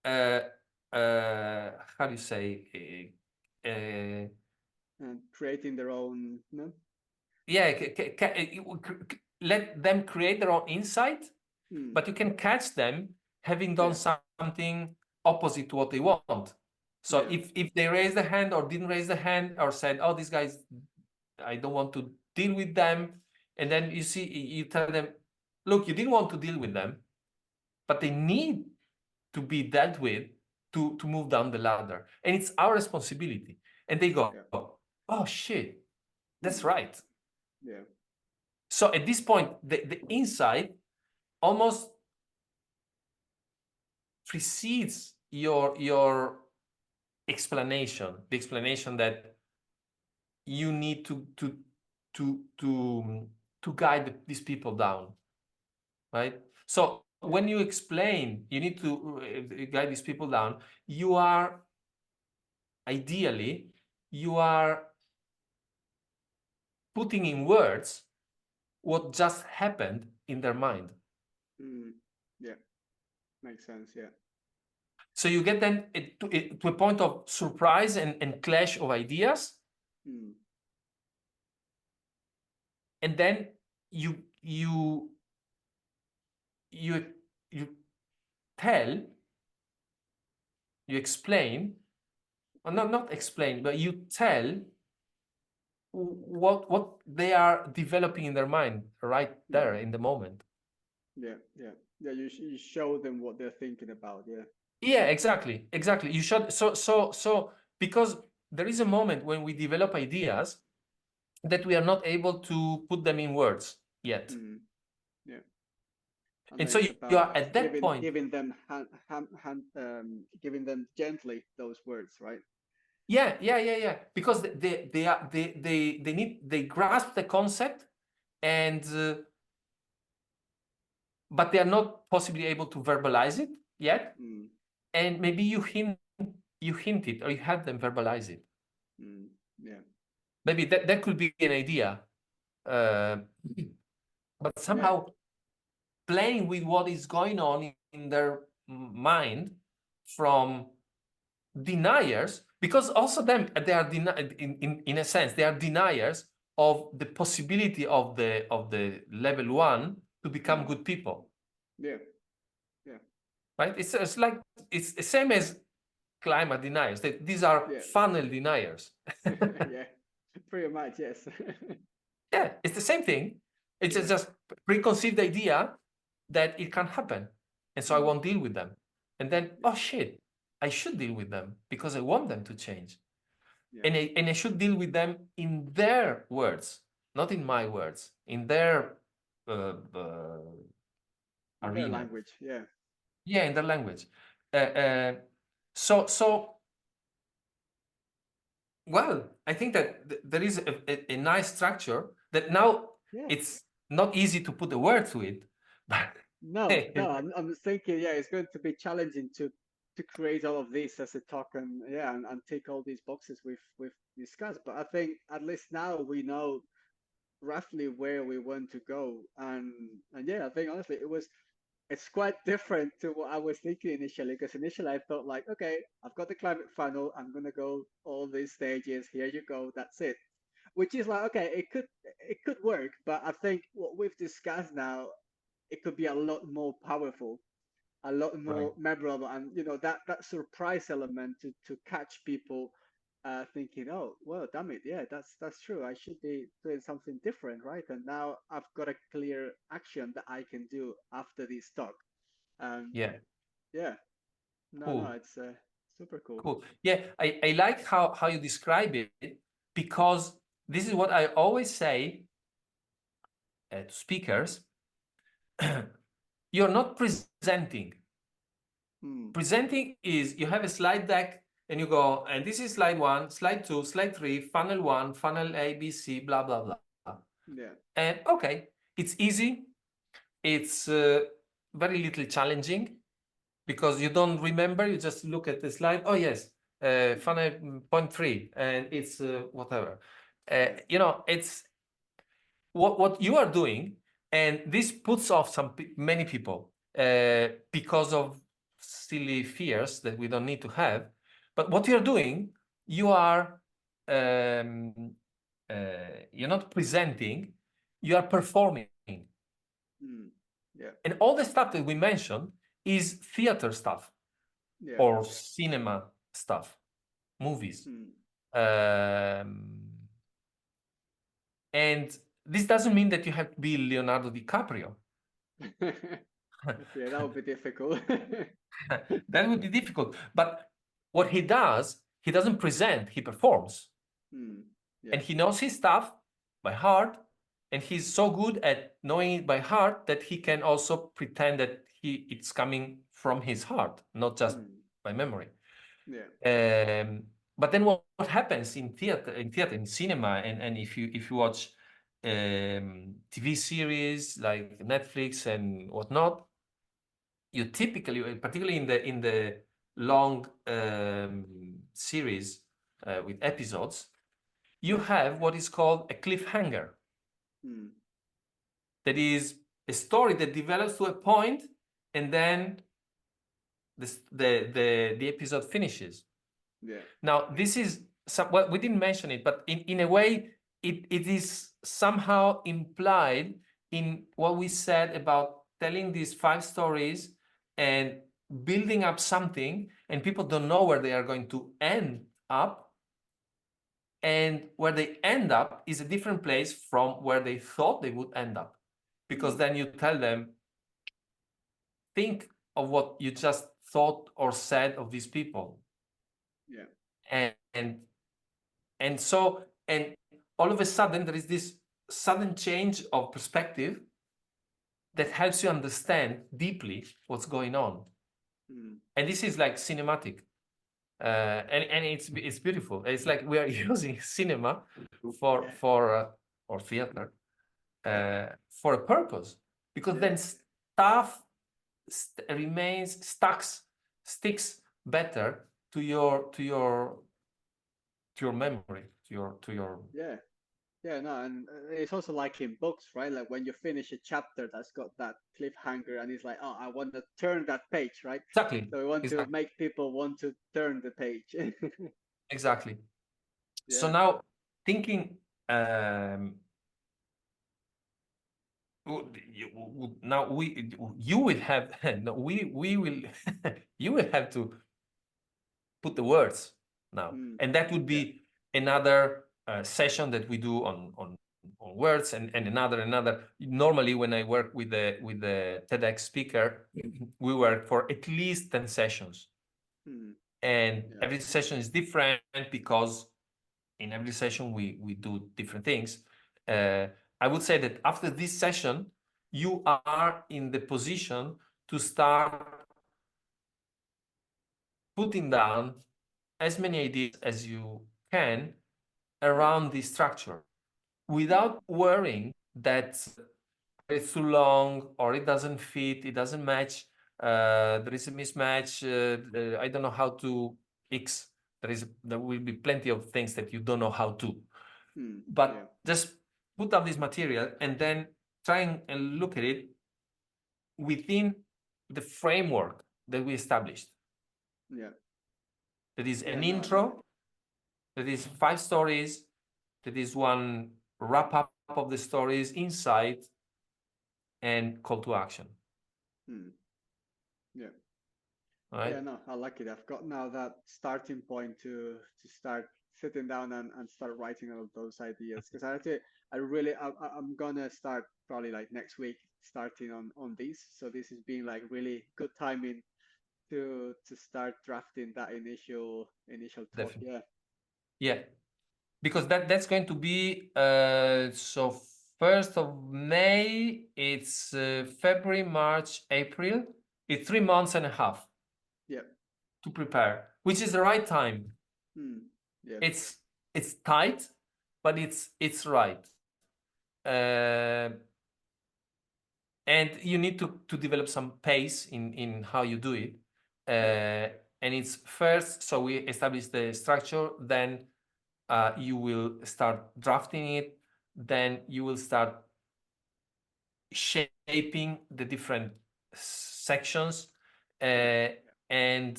uh how do you say And creating their own, no? yeah, let them create their own insight, Hmm. but you can catch them having done Yeah. something opposite to what they want. So Yeah. if they raise the hand or didn't raise the hand or said, oh, these guys, I don't want to deal with them, and then you see, you tell them, look, you didn't want to deal with them, but they need to be dealt with to move down the ladder, and it's our responsibility. And they go, Yeah. oh shit, that's Hmm. right. Yeah. So at this point, the insight almost precedes your explanation, the explanation that you need to guide these people down, right? So Yeah. when you explain, you need to guide these people down. You are ideally you are putting in words what just happened in their mind. Hmm. Yeah. Makes sense. Yeah. So you get them to a point of surprise and clash of ideas, Hmm. and then you you you you tell, you explain, or not explain, but you tell what they are developing in their mind right there Hmm. in the moment. Yeah. Yeah. Yeah. You show them what they're thinking about. Yeah. Yeah, exactly. You should so because there is a moment when we develop ideas that we are not able to put them in words yet. Hmm. Yeah. And And then so it's you about are at that point, giving them giving them gently those words, right? yeah. Because they need, they grasp the concept, and but they are not possibly able to verbalize it yet. Mm, And maybe you hint it, or you have them verbalize it. mm, yeah, Maybe that could be an idea. Uh, but yeah, somehow playing with what is going on in their mind from deniers, because also them, they are in a sense they are deniers of the possibility of the level one to become mm, good people, yeah, yeah, right? It's like it's the same as climate deniers. These are yeah, funnel deniers. yeah, pretty much, yes. Yeah, it's the same thing. It's Yeah, just preconceived idea that it can happen. And so I mm, won't deal with them. And then, yeah, oh shit, I should deal with them because I want them to change. yeah, And I should deal with them in their words, not in my words, in their in their arena. language, yeah, Yeah, in their language. Uh, uh, so Well, I think that there is a nice structure that now Yeah. it's not easy to put a word to it, but No, no, I'm thinking, yeah, it's going to be challenging to create all of this as a talk and yeah, and tick all these boxes we've discussed. But I think at least now we know roughly where we want to go. And yeah, I think honestly it's quite different to what I was thinking initially, because initially I thought like, okay, I've got the climate funnel, I'm gonna go all these stages, here you go, that's it. Which is like, okay, it could work, but I think what we've discussed now, it could be a lot more powerful, a lot right. more memorable, and that surprise element to catch people thinking, oh well, damn it, yeah, that's true, I should be doing something different, right? And now I've got a clear action that I can do after this talk. um Yeah, yeah, no, cool, it's super cool. cool. Yeah, I like how you describe it, because this is what I always say to speakers. You're not presenting. Hmm. Presenting is you have a slide deck and you go, and this is slide 1, slide 2, slide 3, funnel 1, funnel A, B, C, blah, blah, blah. Yeah. And okay, it's easy. It's very little challenging because you don't remember. You just look at the slide. Oh, yes, funnel point 3, and it's whatever. Yeah. It's what you are doing, and this puts off many people because of silly fears that we don't need to have. But what you're doing, you are um, you're not presenting, you are performing. Hmm. Yeah. And all the stuff that we mentioned is theater stuff Yeah. or cinema stuff, movies. Hmm. Um, and this doesn't mean that you have to be Leonardo DiCaprio. Yeah, that would be difficult. That would be difficult. But what he does, he doesn't present, he performs. Hmm. Yeah. And he knows his stuff by heart. And he's so good at knowing it by heart that he can also pretend that it's coming from his heart, not just Hmm. by memory. Yeah. But then what happens in theater, in cinema, and if you watch TV series like Netflix and whatnot, you typically, particularly in the long series with episodes, you have what is called a cliffhanger. Hmm. That is a story that develops to a point, and then the episode finishes. Yeah. Now, this is well, we didn't mention it, but in a way, it is somehow implied in what we said about telling these 5 stories and building up something, and people don't know where they are going to end up. And where they end up is a different place from where they thought they would end up. Because Hmm. then you tell them, think of what you just thought or said of these people. Yeah. And so, and all of a sudden there is this sudden change of perspective that helps you understand deeply what's going on. Hmm. And this is like cinematic. And it's beautiful. It's like we are using cinema Yeah. or theater for a purpose, because Yeah. then stuff sticks better to your memory, to your Yeah. Yeah, no, and it's also like in books, right? Like when you finish a chapter that's got that cliffhanger, and it's like, oh, I want to turn that page, right? exactly, So we want to exactly, make people want to turn the page. exactly. So Yeah. now thinking, now you will have no, we will you will have to put the words now, Mm. and that would Yeah. be another session that we do on words, and another. Normally, when I work with the TEDx speaker, we work for at least 10 sessions, Mm. and Yeah. every session is different because in every session we do different things. I would say that after this session, you are in the position to start putting down as many ideas as you can around the structure without worrying that it's too long or it doesn't fit, it doesn't match, there is a mismatch, I don't know how to X. There will be plenty of things that you don't know how to. But just put up this material and then try and look at it within the framework that we established. That is an intro, that is 5 stories, that is one wrap up of the stories, insight, and call to action. Right? Yeah, no, I like it. I've got now that starting point to start sitting down and start writing all of those ideas, because I'm gonna start probably like next week starting on these. So this has been like really good timing to start drafting that initial talk. Definitely. Yeah, because that's going to be so 1st of May, it's February, March, April. It's 3 months and a half. To prepare, which is the right time. It's tight, but it's right. And you need to develop some pace in how you do it. And it's first, so we establish the structure, then you will start drafting it, then you will start shaping the different sections, and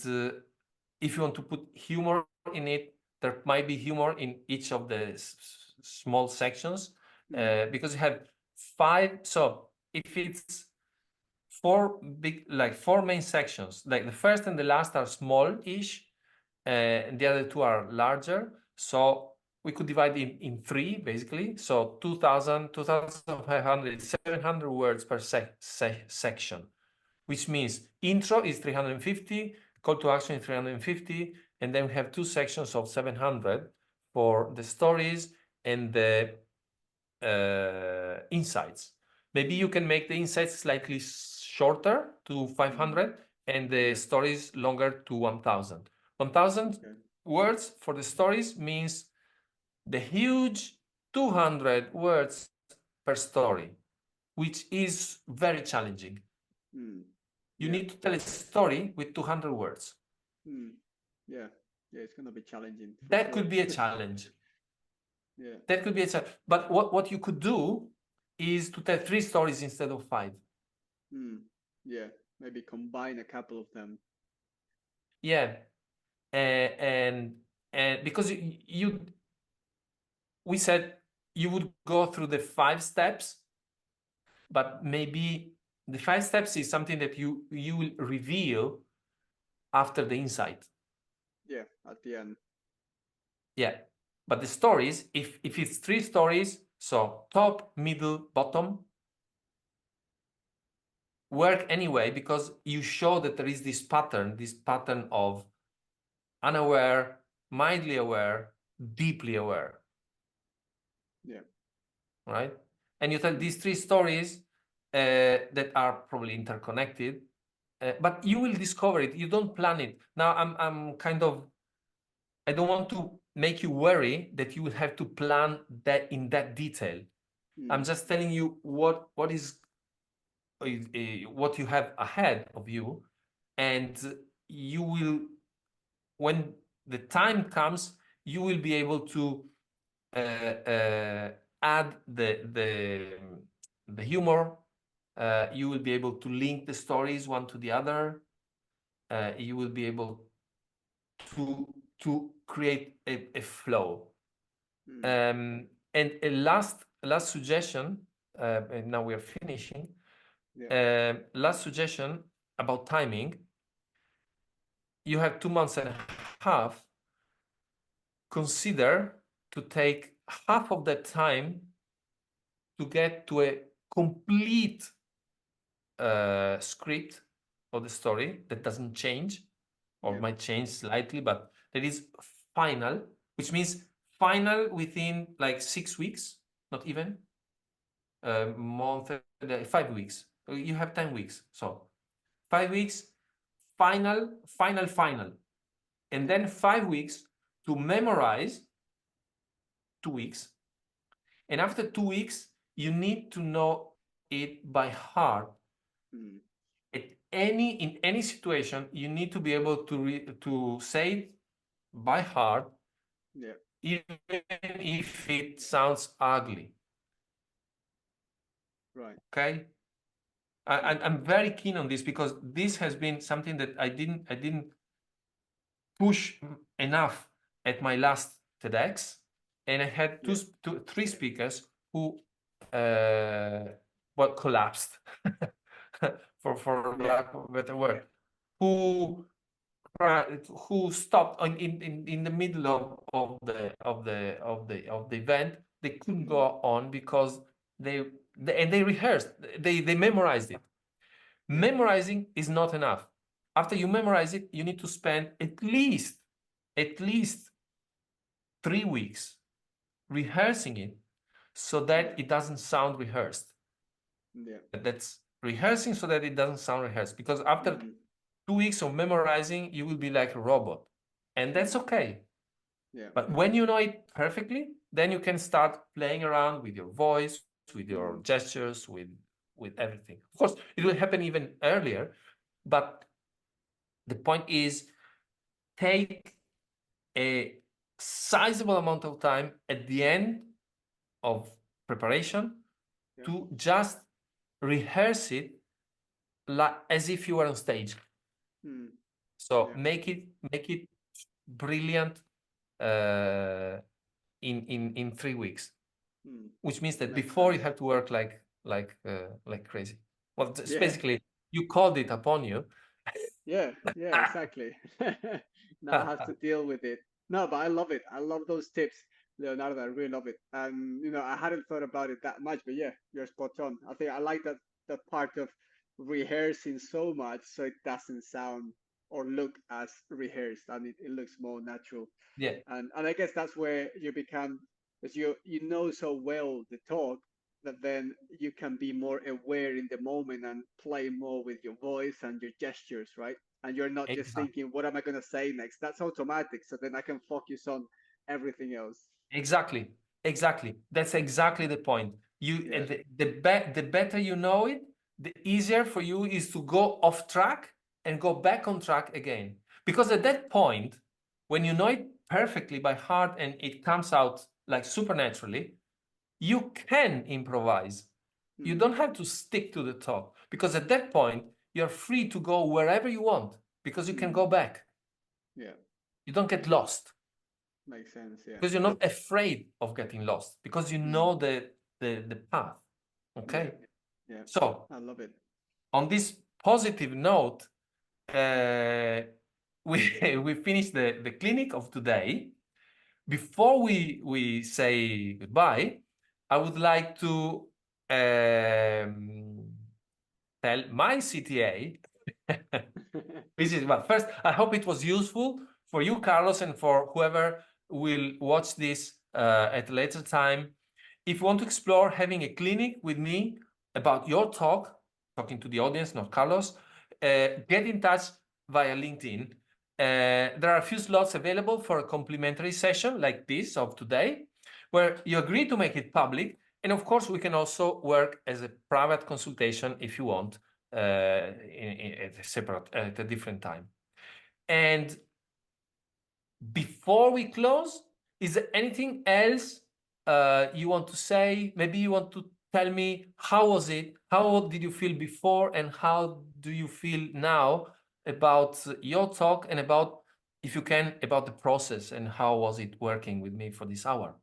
if you want to put humor in it, there might be humor in each of the small sections, because you have 5. So if it's 4 main sections, like the first and the last are small-ish, and the other 2 are larger. So we could divide in 3, basically. So 2,000, 2,500, 700 words per section, which means intro is 350, call to action is 350, and then we have 2 sections of 700 for the stories and the insights. Maybe you can make the insights slightly shorter to 500 and the stories longer to 1,000. 1,000 words for the stories means the huge 200 words per story, which is very challenging. You need to tell a story with 200 words. Yeah, it's going to be challenging. That could be a challenge. That could be a challenge. But what you could do is to tell 3 stories instead of 5. Yeah, maybe combine a couple of them. Yeah, and because we said you would go through the 5 steps, but maybe the 5 steps is something that you will reveal after the insight. Yeah, at the end. Yeah, but the stories, if it's 3 stories, so top, middle, bottom, work anyway, because you show that there is this pattern of unaware, mildly aware, deeply aware. Yeah. Right? And you tell these 3 stories that are probably interconnected, but you will discover it. You don't plan it. Now, I'm kind of, I don't want to make you worry that you will have to plan that in that detail. I'm just telling you what you have ahead of you, and you will, when the time comes, you will be able to add the humor. You will be able to link the stories one to the other. You will be able to create a flow. And a last suggestion, and now we are finishing. Last suggestion about timing. You have 2 months and a half. Consider to take half of that time to get to a complete script of the story that doesn't change or might change slightly, but that is final, which means final within like 6 weeks, not even a month, 5 weeks. You have 10 weeks. So 5 weeks, final, and then 5 weeks to memorize 2 weeks. And after 2 weeks, you need to know it by heart. In any situation, you need to be able to say it by heart, even if it sounds ugly. Right. Okay. I'm very keen on this because this has been something that I didn't push enough at my last TEDx, and I had three speakers who collapsed for lack of a better word, who stopped in the middle of the event. They couldn't go on because they rehearsed, they memorized it. Memorizing is not enough. After you memorize it, you need to spend at least 3 weeks rehearsing it so that it doesn't sound rehearsed. That's rehearsing so that it doesn't sound rehearsed, because after 2 weeks of memorizing, you will be like a robot, and that's okay. But when you know it perfectly, then you can start playing around with your voice, with your gestures, with everything. Of course, it will happen even earlier, but the point is, take a sizable amount of time at the end of preparation to just rehearse it like as if you were on stage. So make it brilliant in 3 weeks, which means that before you have to work like crazy. Well, it's basically you called it upon you. Yeah, exactly. Now I have to deal with it. No, but I love it. I love those tips, Leonardo. I really love it. And I hadn't thought about it that much, but yeah, you're spot on. I think I like that part of rehearsing so much so it doesn't sound or look as rehearsed, and it looks more natural. Yeah, And I guess that's where you become, because you know so well the talk, that then you can be more aware in the moment and play more with your voice and your gestures, right? And you're not just exactly. thinking, what am I going to say next? That's automatic. So then I can focus on everything else. Exactly. That's exactly the point. Yeah. The better you know it, the easier for you is to go off track and go back on track again. Because at that point, when you know it perfectly by heart and it comes out like supernaturally, you can improvise. You don't have to stick to the talk, because at that point, you're free to go wherever you want, because you can go back. Yeah. You don't get lost. Makes sense. Yeah. Because you're not afraid of getting lost, because you know the path. Okay. Yeah. So I love it. on this positive note, we finished the clinic of today. Before we say goodbye, I would like to tell my CTA. Well, first, I hope it was useful for you, Carlos, and for whoever will watch this at a later time. If you want to explore having a clinic with me about your talk, talking to the audience, not Carlos, get in touch via LinkedIn. There are a few slots available for a complimentary session like this of today, where you agree to make it public. And of course, we can also work as a private consultation if you want, at a different time. And before we close, is there anything else you want to say? Maybe you want to tell me, how was it? How did you feel before, and how do you feel now about your talk, and about, if you can, about the process, and how was it working with me for this hour?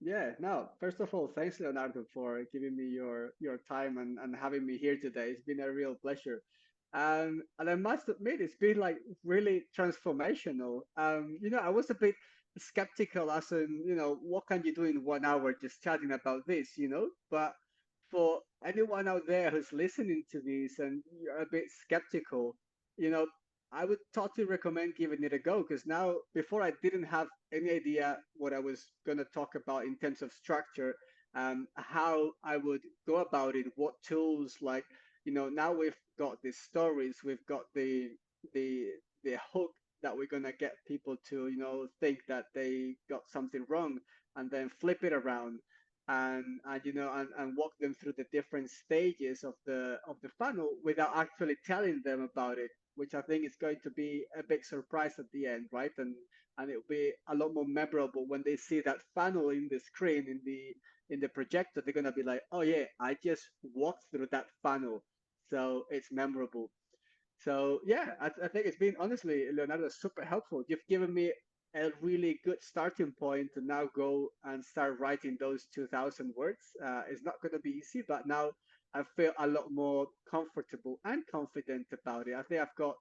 Yeah, no, first of all, thanks, Leonardo, for giving me your time and having me here today. It's been a real pleasure. And I must admit, it's been like really transformational. I was a bit skeptical as in, what can you do in 1 hour just chatting about this, But for anyone out there who's listening to this and you're a bit skeptical, you know, I would totally recommend giving it a go, because now, before, I didn't have any idea what I was going to talk about in terms of structure, how I would go about it, what tools, like, now we've got the stories, we've got the the hook that we're going to get people to, think that they got something wrong. and then flip it around and you know and walk them through the different stages of the funnel without actually telling them about it, which I think is going to be a big surprise at the end, right? And it'll be a lot more memorable when they see that funnel in the screen in the projector. They're gonna be like, oh yeah, I just walked through that funnel, so it's memorable. So yeah, I think it's been honestly, Leonardo, super helpful. You've given me a really good starting point to now go and start writing those 2,000 words. It's not going to be easy, but now I feel a lot more comfortable and confident about it. I think I've got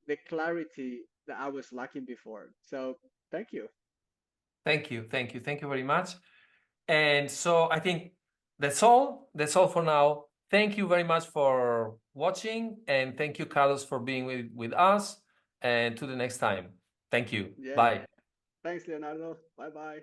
the clarity that I was lacking before. So thank you. Thank you. Thank you. Thank you very much. And so I think that's all. That's all for now. Thank you very much for watching. And thank you, Carlos, for being with us. And to the next time. Thank you. Yeah. Bye. Thanks, Leonardo. Bye bye.